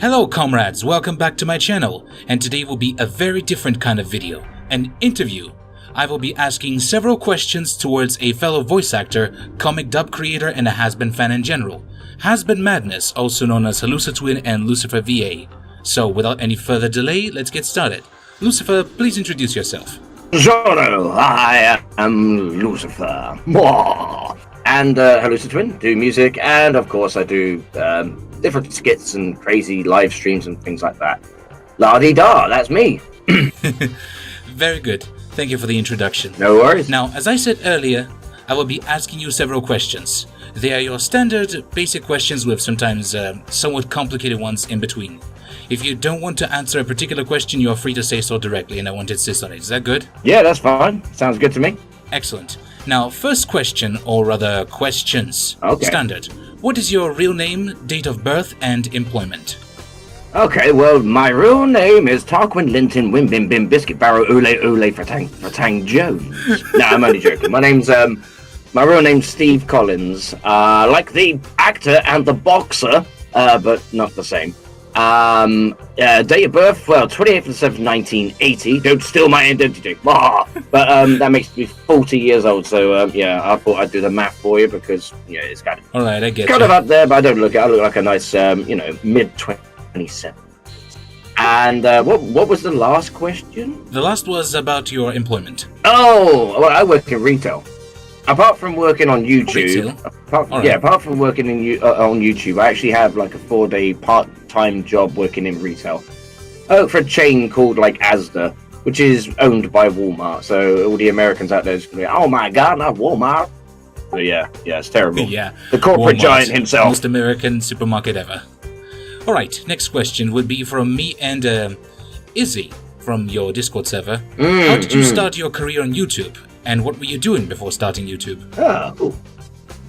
Hello comrades, welcome back to my channel, and today will be a very different kind of video, an interview. I will be asking several questions towards a fellow voice actor, comic dub creator, and a Hazbin fan in general. Hazbin Madness, also known as Hallucitwin and Lucifer VA. So without any further delay, let's get started. Lucifer, please introduce yourself. Hello, I am Lucifer. And Hallucitwin, do music, and of course I do different skits and crazy live streams and things like that. La-di-da, that's me. Very good. Thank you for the introduction. No worries. Now, as I said earlier, I will be asking you several questions. They are your standard basic questions with sometimes somewhat complicated ones in between. If you don't want to answer a particular question, you are free to say so directly and I won't insist on it. Is that good? Yeah, that's fine. Sounds good to me. Excellent. Now, first question, or rather questions. Okay. Standard. What is your real name, date of birth, and employment? Okay, well, my real name is Tarquin Linton Wim Bim Bim Biscuit Barrow Ole Ole Fratang Jones. No, I'm only joking. My real name's Steve Collins. Like the actor and the boxer, but not the same. Date of birth, well, 28th of the 7th, 1980. Don't steal my identity. But that makes me 40 years old, so yeah, I thought I'd do the math for you because, yeah, it's kind of... Alright, I get kind of up there, but I look like a nice, mid-27. And what was the last question? The last was about your employment. Oh, well, I work in retail. Apart from working on YouTube, apart from working on YouTube, I actually have like a 4-day part-time job working in retail. For a chain called like Asda, which is owned by Walmart. So all the Americans out there is going to be, oh my God, not Walmart. So yeah, it's terrible. Yeah, the corporate Walmart, giant himself. Most American supermarket ever. All right, next question would be from me and Izzy from your Discord server. How did you start your career on YouTube? And what were you doing before starting YouTube? Oh,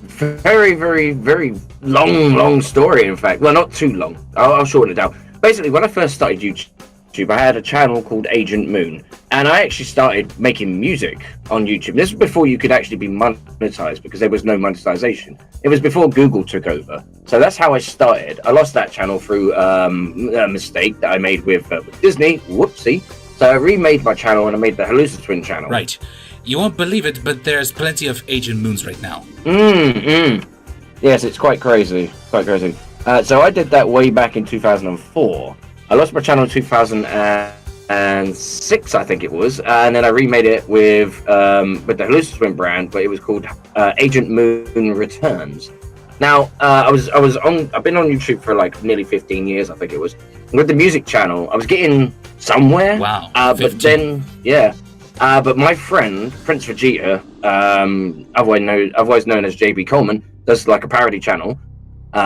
very, very, very long story, in fact. Well, not too long. I'll shorten it down. Basically, when I first started YouTube, I had a channel called Agent Moon. And I actually started making music on YouTube. This was before you could actually be monetized because there was no monetization. It was before Google took over. So that's how I started. I lost that channel through a mistake that I made with Disney. Whoopsie. So I remade my channel and I made the Hallucitwin channel. Right. You won't believe it, but there's plenty of Agent Moons right now. Yes, it's quite crazy. So I did that way back in 2004. I lost my channel in 2006, I think it was, and then I remade it with the Hallucitwin brand, but it was called Agent Moon Returns. Now, I've been on YouTube for like nearly 15 years, I think it was. With the music channel, I was getting somewhere. Wow. But then, yeah. But my friend, Prince Vegeta, otherwise known as JB Coleman, does like a parody channel,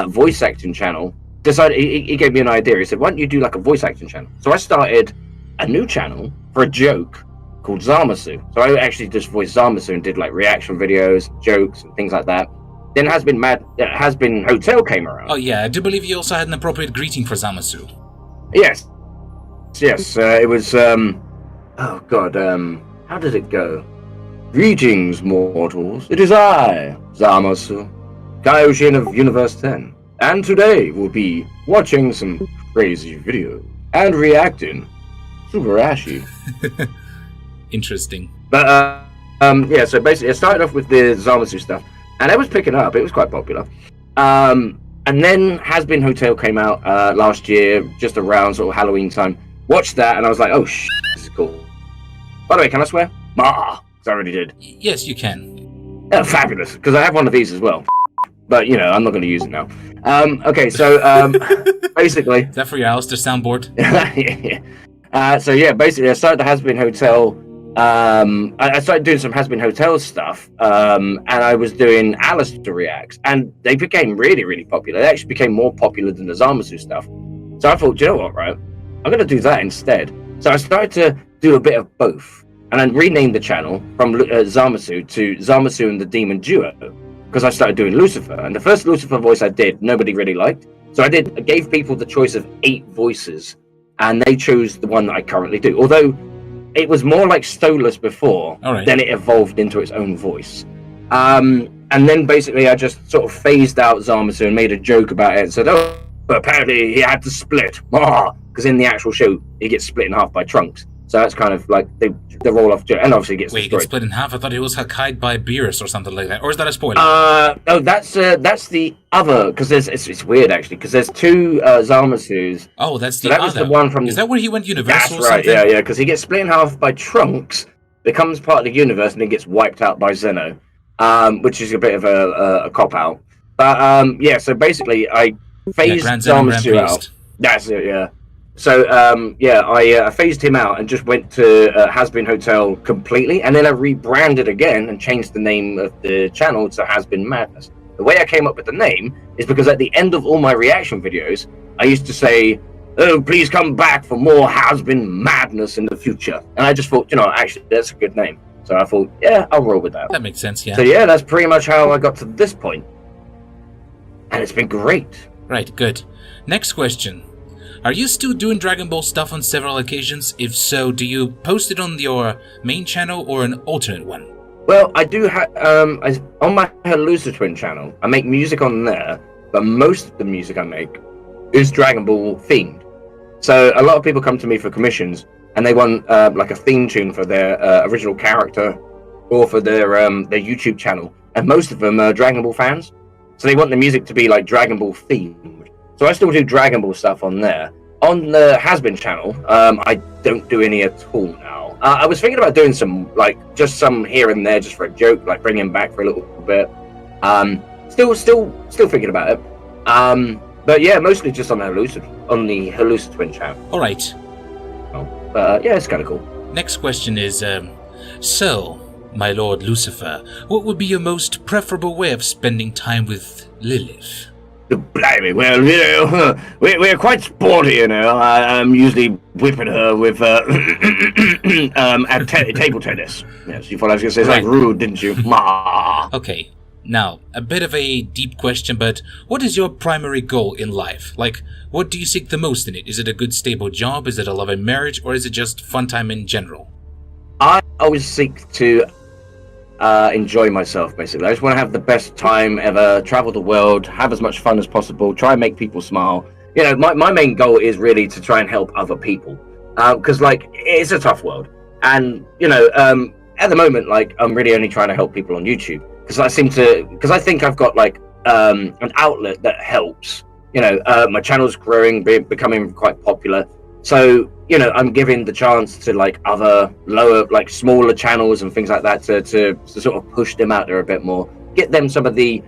voice acting channel. He gave me an idea. He said, why don't you do like a voice acting channel? So I started a new channel for a joke called Zamasu. So I actually just voiced Zamasu and did like reaction videos, jokes, and things like that. Then Hazbin Hotel came around. Oh yeah, I do believe you also had an appropriate greeting for Zamasu. Yes. It was... Oh God, how did it go? Greetings, mortals. It is I, Zamasu, Kaioshin of Universe 10. And today we'll be watching some crazy videos and reacting. Super ashy. Interesting. But, yeah, so basically I started off with the Zamasu stuff, and it was picking up. It was quite popular. And then Hazbin Hotel came out last year, just around sort of Halloween time. Watched that, and I was like, oh, this is cool. By the way, can I swear? Because I already did. Yes, you can. Yeah, fabulous, because I have one of these as well. But, you know, I'm not going to use it now. Okay, so basically... Is that for your Alistair soundboard? So, yeah, basically, I started the Hazbin Hotel. I started doing some Hazbin Hotel stuff, and I was doing Alistair reacts, and they became really, really popular. They actually became more popular than the Zamasu stuff. So I thought, do you know what, right? I'm going to do that instead. So I started to do a bit of both, and then renamed the channel from Zamasu to Zamasu and the Demon Duo, because I started doing Lucifer, and the first Lucifer voice I did, nobody really liked. So I gave people the choice of 8 voices, and they chose the one that I currently do. Although it was more like Stolas before, then it evolved into its own voice. And then basically I just sort of phased out Zamasu and made a joke about it and said, oh, but apparently he had to split. Because in the actual show, he gets split in half by Trunks. So that's kind of like they roll off, and obviously he gets Wait, he destroyed. gets split in half? I thought he was hacked by Beerus or something like that. Or is that a spoiler? No, that's the other, because it's weird actually, because there's two Zamasus. Oh, that's so the that other. Was the one from. Is that where he went universal? That's right. Or something? Yeah, because he gets split in half by Trunks, becomes part of the universe, and then gets wiped out by Zeno, which is a bit of a cop out. But yeah, so basically I phased Zamasu out. That's it. Yeah. So I phased him out and just went to Hazbin Hotel completely, and then I rebranded again and changed the name of the channel to Hazbin Madness. The way I came up with the name is because at the end of all my reaction videos, I used to say, "Oh, please come back for more Hazbin Madness in the future." And I just thought, actually, that's a good name. So I thought, yeah, I'll roll with that. That makes sense, yeah. So yeah, that's pretty much how I got to this point, and it's been great. Right, good. Next question. Are you still doing Dragon Ball stuff on several occasions? If so, do you post it on your main channel or an alternate one? Well, I do have on my Halusa Twin channel. I make music on there, but most of the music I make is Dragon Ball themed. So a lot of people come to me for commissions, and they want like a theme tune for their original character or for their YouTube channel, and most of them are Dragon Ball fans, so they want the music to be like Dragon Ball themed. So I still do Dragon Ball stuff on there. On the Hazbin channel, I don't do any at all now. I was thinking about doing some, just some here and there, just for a joke, like bringing him back for a little bit. Still thinking about it. But yeah, mostly just on the Halusa Twin channel. All right. Yeah, it's kind of cool. Next question is, so, my Lord Lucifer, what would be your most preferable way of spending time with Lilith? Blimey, well, we're quite sporty, I'm usually whipping her with at table tennis. Yes, you thought I was going to say something rude, didn't you? Okay, now, a bit of a deep question, but what is your primary goal in life? Like, what do you seek the most in it? Is it a good, stable job? Is it a love and marriage? Or is it just fun time in general? I always seek to enjoy myself, basically. I just want to have the best time ever, travel the world, have as much fun as possible, try and make people smile. My main goal is really to try and help other people, because it's a tough world, and at the moment, I'm really only trying to help people on YouTube, because I think I've got an outlet that helps. My channel's growing, becoming quite popular, so I'm giving the chance to other lower, smaller channels and things like that to sort of push them out there a bit more, get them some of the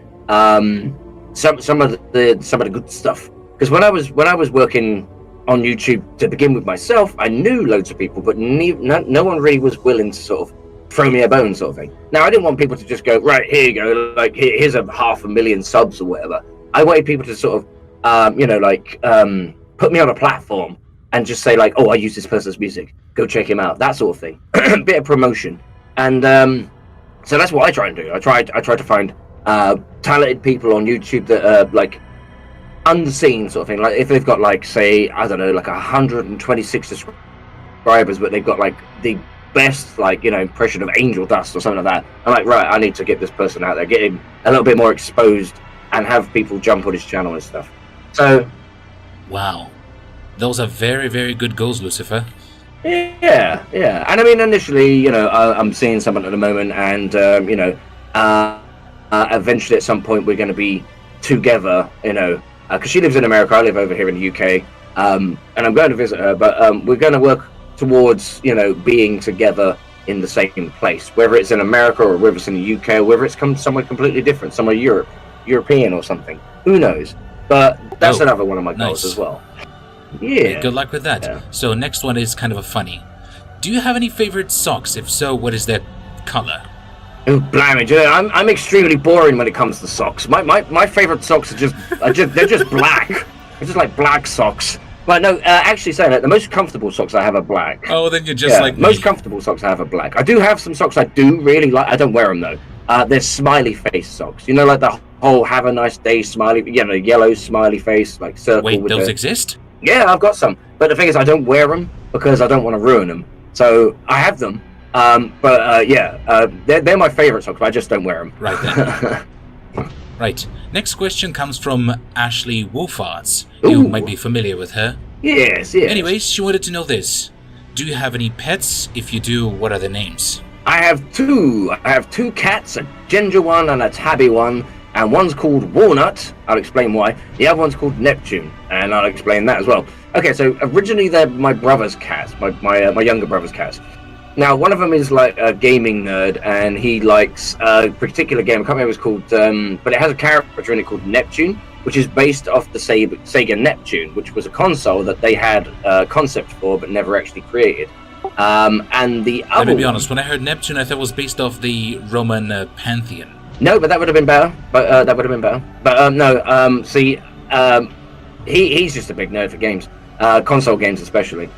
some of the good stuff. Because when I was working on YouTube to begin with myself, I knew loads of people, but no one really was willing to sort of throw me a bone, sort of thing. Now, I didn't want people to just go, right, here you go, here's a 500,000 subs or whatever. I wanted people to sort of put me on a platform and just say oh, I use this person's music, go check him out, that sort of thing. Bit of promotion. And so that's what I try and do. I try to find talented people on YouTube that are unseen, sort of thing. If they've got say, I don't know, 126 subscribers, but they've got the best impression of Angel Dust or something like that. I'm right, I need to get this person out there, get him a little bit more exposed, and have people jump on his channel and stuff. So wow, those are very, very good goals, Lucifer. Yeah. And I mean, initially, I'm seeing someone at the moment, and eventually at some point we're going to be together, because she lives in America, I live over here in the UK, and I'm going to visit her, but we're going to work towards, being together in the same place, whether it's in America or whether it's in the UK, or whether it's somewhere completely different, somewhere European or something. Who knows? But that's another one of my goals as well. Yeah. Good luck with that. Yeah. So next one is kind of a funny. Do you have any favorite socks? If so, what is their color? Oh, blimey, I'm extremely boring when it comes to socks. My favorite socks are just black. They're just black socks. But no, actually saying that, the most comfortable socks I have are black. Oh, then you're just like me. Most comfortable socks I have are black. I do have some socks I do really like. I don't wear them though. They're smiley face socks. The whole "Have a nice day" smiley, yellow smiley face, circle. Wait, with those exist? Yeah, I've got some. But the thing is, I don't wear them because I don't want to ruin them. So I have them. They're my favorite socks. But I just don't wear them. Right then. Right. Next question comes from Ashley Wolfarts. Ooh. You might be familiar with her. Yes. Anyways, she wanted to know this. Do you have any pets? If you do, what are their names? I have two. I have two cats, a ginger one and a tabby one, and one's called Walnut. I'll explain why. The other one's called Neptune, and I'll explain that as well. Okay, so originally they're my brother's cats, my younger brother's cats. Now, one of them is like a gaming nerd, and he likes a particular game. I can't remember what it's called, but it has a character in it called Neptune, which is based off the Sega Neptune, which was a console that they had a concept for but never actually created. And the other... Let me be honest, when I heard Neptune, I thought it was based off the Roman pantheon. No, but that would have been better. He's just a big nerd for games, console games especially.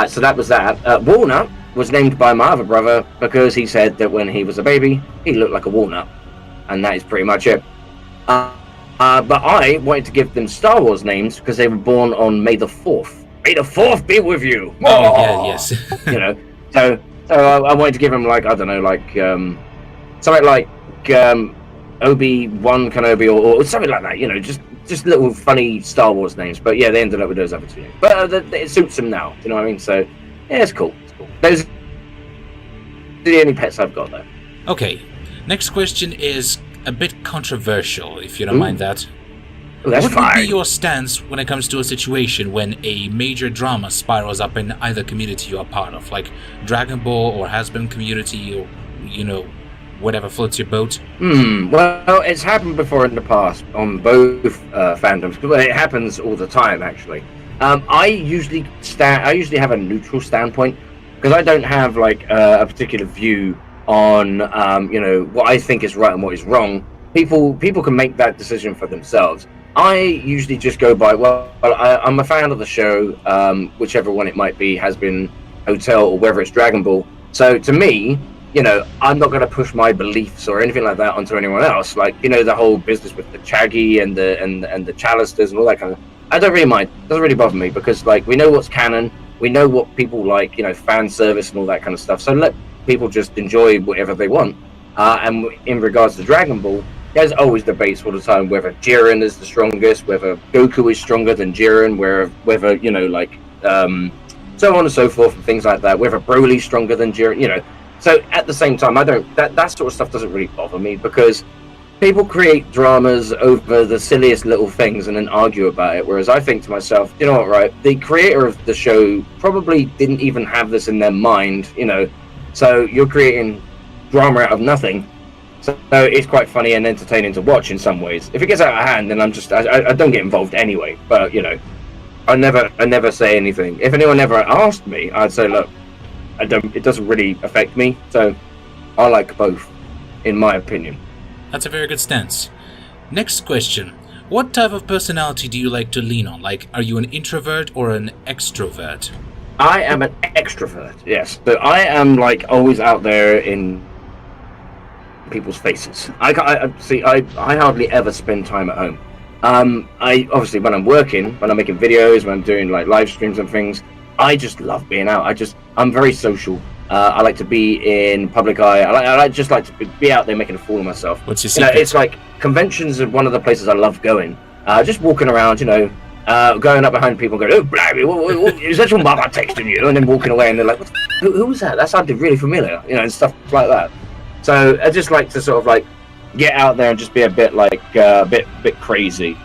So that was that. Walnut was named by my other brother because he said that when he was a baby, he looked like a walnut. And that is pretty much it. But I wanted to give them Star Wars names because they were born on May the 4th. May the 4th be with you! Oh, yeah, yes. You know, so I wanted to give them, like, I don't know, like, something like Obi-Wan Kenobi or something like that, you know, just little funny Star Wars names. But yeah, they ended up with those other two names. But it suits them now, you know what I mean? So, yeah, it's cool. Those are the only pets I've got, though. Okay, next question is a bit controversial, if you don't mind that. That's what fine. would be your stance when it comes to a situation when a major drama spirals up in either community you are part of, like Dragon Ball or Hazbin community, or, you know, whatever floats your boat? Well, it's happened before in the past on both fandoms. Well, it happens all the time, actually. I usually have a neutral standpoint because I don't have like a particular view on you know, what I think is right and what is wrong. People can make that decision for themselves. I usually just go by, I'm a fan of the show, whichever one it might be, Hazbin Hotel or whether it's Dragon Ball. So to me, you know, I'm not going to push my beliefs or anything like that onto anyone else. Like, you know, the whole business with the Chaggy and the Chalisters and all that kind of. I don't really mind. It doesn't really bother me because, like, we know what's canon. We know what people like, you know, fan service and all that kind of stuff. So let people just enjoy whatever they want. And in regards to Dragon Ball, there's always debates all the time whether Jiren is the strongest, whether Goku is stronger than Jiren, whether you know, like, so on and so forth and things like that. Whether Broly's stronger than Jiren, you know. So at the same time, that sort of stuff doesn't really bother me because people create dramas over the silliest little things and then argue about it. Whereas I think to myself, you know what, right? The creator of the show probably didn't even have this in their mind, you know. So you're creating drama out of nothing. So it's quite funny and entertaining to watch in some ways. If it gets out of hand, then I don't get involved anyway. But you know, I never say anything. If anyone ever asked me, I'd say, look, it doesn't really affect me. So I like both, in my opinion. That's a very good stance. Next question. What type of personality do you like to lean on? Like, are you an introvert or an extrovert? I am an extrovert, yes. So I am like always out there in people's faces. I hardly ever spend time at home. I obviously when I'm working, when I'm making videos, when I'm doing like live streams and things, I just love being out. I'm very social. I like to be in public eye. I just like to be out there making a fool of myself. What's your secret? You know, it's like conventions are one of the places I love going. Just walking around, you know, going up behind people and going, oh, blimey, is that your mama texting you? And then walking away and they're like, who was that? That sounded really familiar, you know, and stuff like that. So I just like to sort of like get out there and just be a bit like a bit crazy.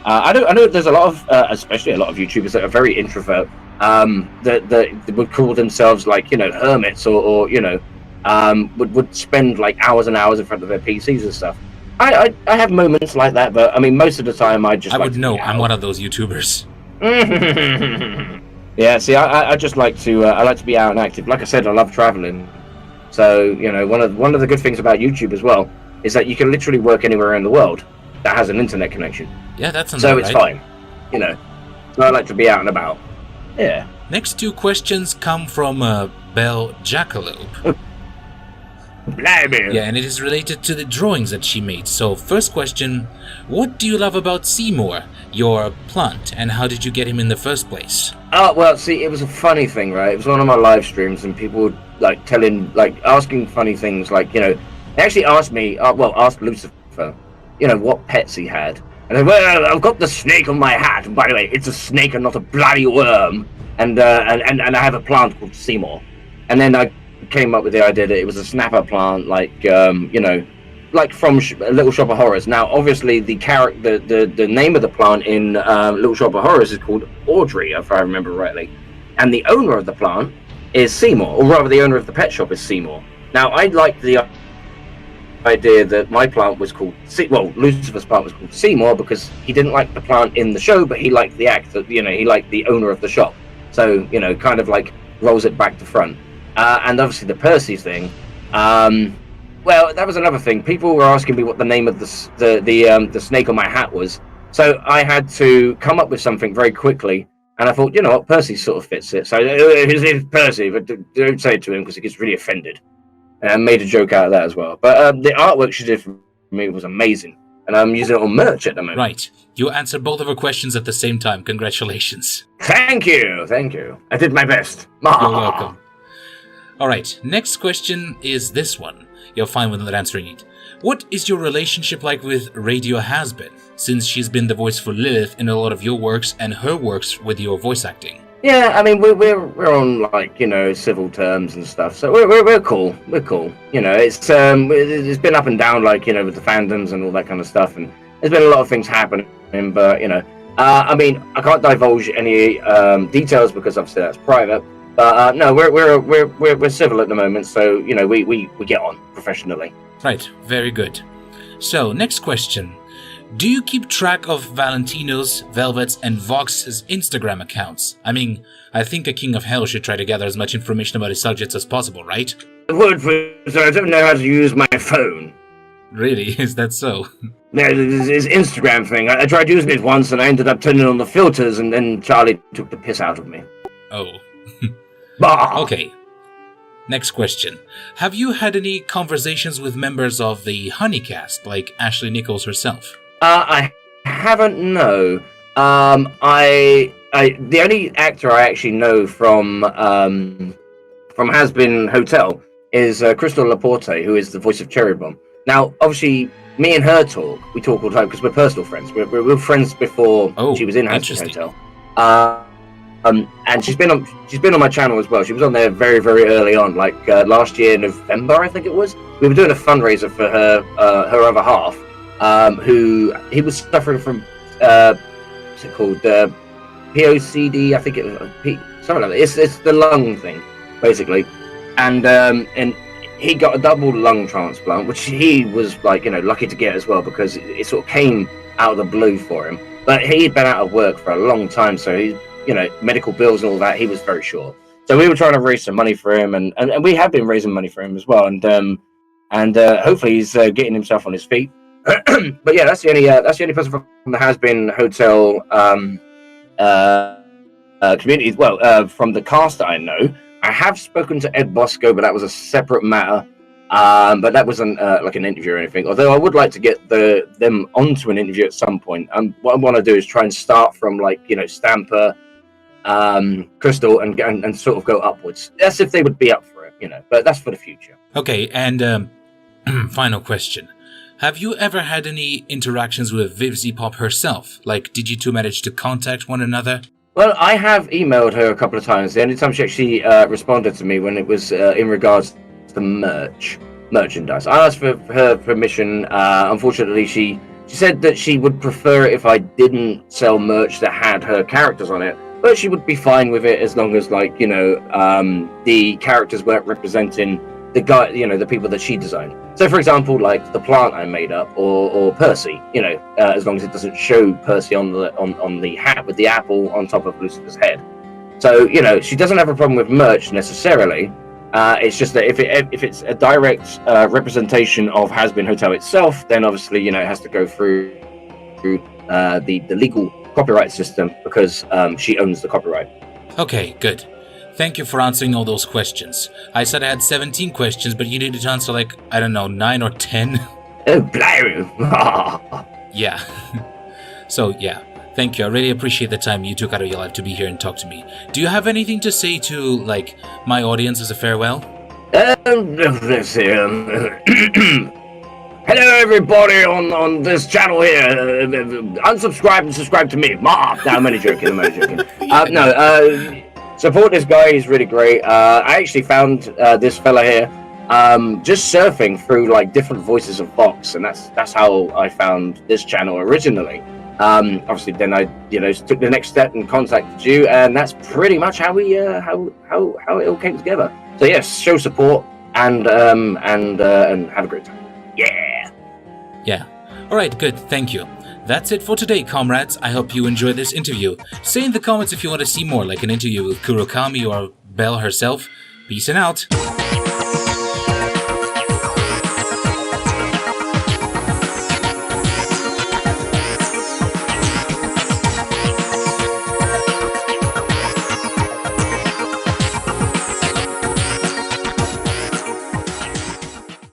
I know there's a lot of, especially a lot of YouTubers that are very introvert. That would call themselves like, you know, hermits or you know, would spend like hours and hours in front of their PCs and stuff. I have moments like that, but I mean, most of the time I would know I'm one of those YouTubers. Yeah, see, I just like to I like to be out and active. Like I said, I love traveling. So you know, one of the good things about YouTube as well is that you can literally work anywhere in the world that has an internet connection. Yeah, that's so it's fine. You know, so I like to be out and about. Yeah. Next two questions come from Belle Jackalope. Yeah, and it is related to the drawings that she made. So, first question, what do you love about Seymour, your plant, and how did you get him in the first place? Oh, well, see, it was a funny thing, right? It was one of my live streams, and people would, like, asking funny things, like, you know, they actually asked me, asked Lucifer, what pets he had. And I, well, I've got the snake on my hat. And by the way, it's a snake and not a bloody worm. And I have a plant called Seymour. And then I came up with the idea that it was a snapper plant, like from Little Shop of Horrors. Now, obviously, the name of the plant in Little Shop of Horrors is called Audrey, if I remember rightly. And the owner of the plant is Seymour, or rather, the owner of the pet shop is Seymour. Now, I like the idea that my plant was called Lucifer's plant was called Seymour because he didn't like the plant in the show, but he liked the actor. He liked the owner of the shop. So kind of like rolls it back to front. And obviously the Percy thing. Well, that was another thing. People were asking me what the name of the snake on my hat was. So I had to come up with something very quickly. And I thought, what, Percy sort of fits it. So his name is Percy, but don't say it to him because he gets really offended. And I made a joke out of that as well. But the artwork she did for me was amazing. And I'm using it on merch at the moment. Right. You answered both of our questions at the same time. Congratulations. Thank you. I did my best. You're welcome. All right. Next question is this one. You're fine with not answering it. What is your relationship like with Radio Hazbin, since she's been the voice for Lilith in a lot of your works and her works with your voice acting? Yeah, I mean we're on civil terms and stuff, so we're cool. We're cool. It's been up and down with the fandoms and all that kind of stuff, and there's been a lot of things happening. But I mean I can't divulge any details because obviously that's private. But no, we're civil at the moment, so we get on professionally. Right, very good. So next question. Do you keep track of Valentino's, Velvet's, and Vox's Instagram accounts? I mean, I think a King of Hell should try to gather as much information about his subjects as possible, right? I don't know how to use my phone. Really? Is that so? Yeah, this Instagram thing. I tried using it once and I ended up turning on the filters and then Charlie took the piss out of me. Oh. Bah! Okay. Next question. Have you had any conversations with members of the Honeycast, like Ashley Nichols herself? I haven't, no. The only actor I actually know from Hazbin Hotel is Crystal Laporte, who is the voice of Cherry Bomb. Now, obviously, me and her we talk all the time because we're personal friends. We're friends before she was in Hazbin Hotel. And she's been on my channel as well. She was on there very, very early on, last year, November, I think it was. We were doing a fundraiser for her other half. He was suffering from what's it called, POCD, I think it was something like that. It's the lung thing, basically, and he got a double lung transplant, which he was lucky to get as well because it sort of came out of the blue for him. But he'd been out of work for a long time, so he, medical bills and all that, he was very short. So we were trying to raise some money for him, and we have been raising money for him as well, and hopefully he's getting himself on his feet. But yeah, that's the only person from the Hazbin Hotel community. Well, from the cast that I know, I have spoken to Ed Bosco, but that was a separate matter. But that wasn't like an interview or anything. Although I would like to get them onto an interview at some point. What I want to do is try and start from Stamper, Crystal, and sort of go upwards. That's if they would be up for it, But that's for the future. Okay, and final question. Have you ever had any interactions with Vivipop herself? Did you two manage to contact one another? Well, I have emailed her a couple of times. The only time she actually responded to me when it was in regards to merchandise. I asked for her permission. Unfortunately, she said that she would prefer it if I didn't sell merch that had her characters on it, but she would be fine with it as long as the characters weren't representing the guy, the people that she designed. So, for example, the plant I made up, or Percy, as long as it doesn't show Percy on the hat with the apple on top of Lucifer's head. So, she doesn't have a problem with merch necessarily. It's just that if it's a direct representation of Hazbin Hotel itself, then obviously it has to go through the legal copyright system because she owns the copyright. Okay, good. Thank you for answering all those questions. I said I had 17 questions, but you needed to answer 9 or 10. Oh, blimey. Yeah. So, yeah. Thank you. I really appreciate the time you took out of your life to be here and talk to me. Do you have anything to say to, my audience as a farewell? Let's see. Hello, everybody on this channel here. Unsubscribe and subscribe to me. No, I'm only joking. Support this guy. He's really great. I actually found this fella here just surfing through like different voices of Fox, and that's how I found this channel originally. Obviously, then I took the next step and contacted you, and that's pretty much how we how it all came together. So yes, show support and have a great time. Yeah. Alright, good, thank you. That's it for today, comrades. I hope you enjoyed this interview. Say in the comments if you want to see more, like an interview with Kurokami or Belle herself. Peace and out.